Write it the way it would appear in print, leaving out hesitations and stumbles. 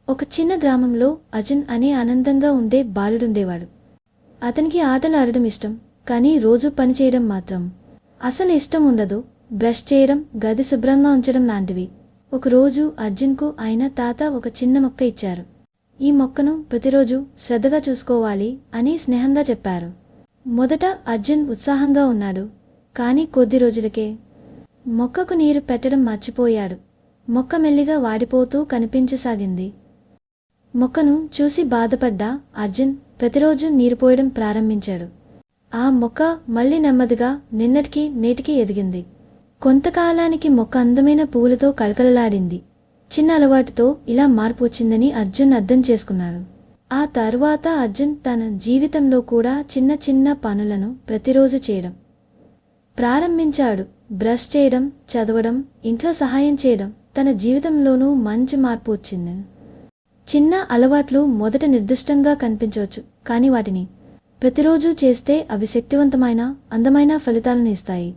ఒక చిన్న గ్రామంలో అర్జున్ అనే ఆనందంగా ఉండే బాలుడుండేవాడు. అతనికి ఆటలు ఆడడం ఇష్టం, కానీ రోజూ పనిచేయడం మాత్రం అసలు ఇష్టం ఉండదు. బ్రష్ చేయడం, గది శుభ్రంగా ఉంచడం లాంటివి. ఒకరోజు అర్జున్కు ఆయన తాత ఒక చిన్న మొక్క ఇచ్చారు. ఈ మొక్కను ప్రతిరోజు శ్రద్ధగా చూసుకోవాలి అని స్నేహంగా చెప్పారు. మొదట అర్జున్ ఉత్సాహంగా ఉన్నాడు, కానీ కొద్ది రోజులకే మొక్కకు నీరు పెట్టడం మర్చిపోయాడు. మొక్క మెల్లిగా వాడిపోతూ కనిపించసాగింది. మొక్కను చూసి బాధపడ్డ అర్జున్ ప్రతిరోజు నీరు పోయడం ప్రారంభించాడు. ఆ మొక్క మళ్ళీ నెమ్మదిగా నిన్నటికి నేటికి ఎదిగింది. కొంతకాలానికి మొక్క అందమైన పువ్వులతో కలకలలాడింది. చిన్న అలవాటుతో ఇలా మార్పు వచ్చిందని అర్జున్ అర్థం చేసుకున్నాడు. ఆ తరువాత అర్జున్ తన జీవితంలో కూడా చిన్న చిన్న పనులను ప్రతిరోజు చేయడం ప్రారంభించాడు. బ్రష్ చేయడం, చదవడం, ఇంట్లో సహాయం చేయడం, తన జీవితంలోనూ మంచి మార్పు వచ్చింది. చిన్న అలవాట్లు మొదట నిర్దిష్టంగా కనిపించవచ్చు, కానీ వాటిని ప్రతిరోజు చేస్తే అవి శక్తివంతమైన, అందమైన ఫలితాలను ఇస్తాయి.